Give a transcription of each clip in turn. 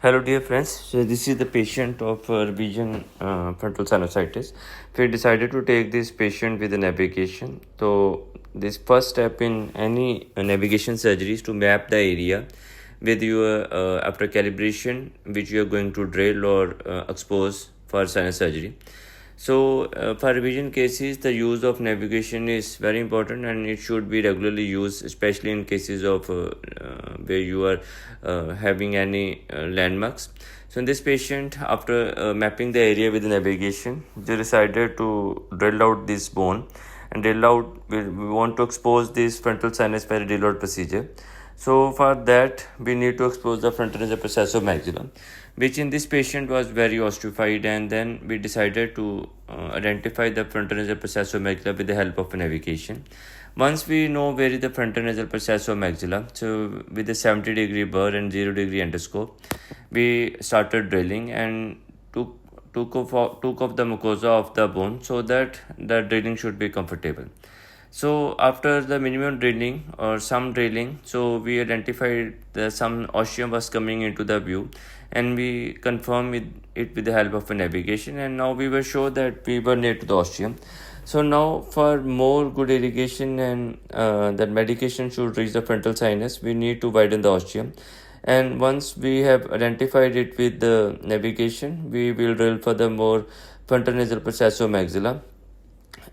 Hello dear friends, so this is the patient of revision frontal sinusitis. We decided to take this patient with a navigation. So this first step in any navigation surgery is to map the area with your after calibration which you are going to drill or expose for sinus surgery. So for revision cases, the use of navigation is very important and it should be regularly used, especially in cases of where you are having any landmarks. So in this patient, after mapping the area with the navigation, they decided to drill out this bone and drill out, we want to expose this frontal sinus by a drill out procedure. So for that, we need to expose the frontal nasal process of maxilla, which in this patient was very ossified, and then we decided to identify the frontal nasal process of maxilla with the help of navigation. Once we know where is the frontal nasal process of maxilla, so with a 70-degree burr and 0-degree endoscope, we started drilling and took off the mucosa of the bone so that the drilling should be comfortable. So after the minimum drilling or some drilling, so we identified that some ostium was coming into the view, and we confirmed it with the help of a navigation, and now we were sure that we were near to the ostium. So now for more good irrigation and that medication should reach the frontal sinus, we need to widen the ostium. And once we have identified it with the navigation, we will drill furthermore frontal nasal process of maxilla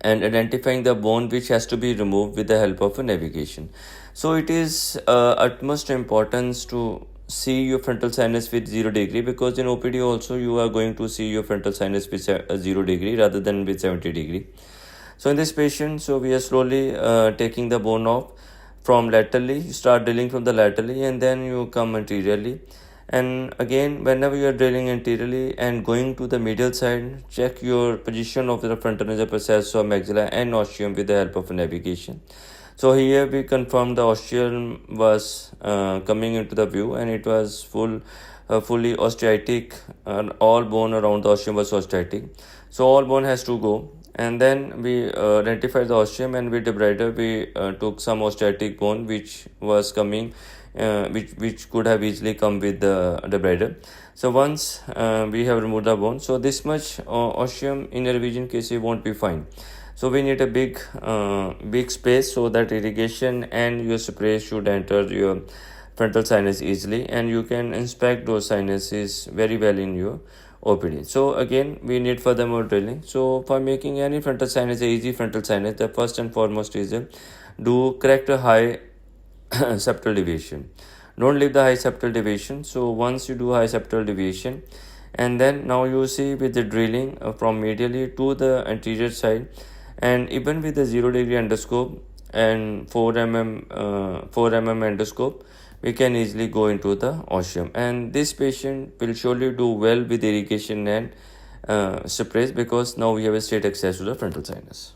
and identifying the bone which has to be removed with the help of a navigation. So it is utmost importance to see your frontal sinus with 0-degree, because in OPD also you are going to see your frontal sinus with 0-degree rather than with 70-degree. So in this patient, so we are slowly taking the bone off from laterally. You start drilling from the laterally and then you come anteriorly. And again, whenever you are drilling anteriorly and going to the medial side, check your position of the frontal nasal process of maxilla and ostium with the help of navigation. So here we confirmed the ostium was coming into the view, and it was fully osteitic, and all bone around the ostium was osteitic. So all bone has to go. And then we identified the ostium, and with debrider we took some osteitic bone which was coming, which could have easily come with the debrider. So once we have removed the bone, so this much ostium in a revision case won't be fine. So we need a big space so that irrigation and your spray should enter your frontal sinus easily, and you can inspect those sinuses very well in your OPD. So again, we need furthermore drilling. So for making any frontal sinus easy frontal sinus, the first and foremost is do correct a high septal deviation. Don't leave the high septal deviation. So once you do high septal deviation, and then now you see with the drilling from medially to the anterior side, and even with the 0-degree endoscope and 4 mm endoscope, we can easily go into the ostium. And this patient will surely do well with irrigation and sprays, because now we have a straight access to the frontal sinus.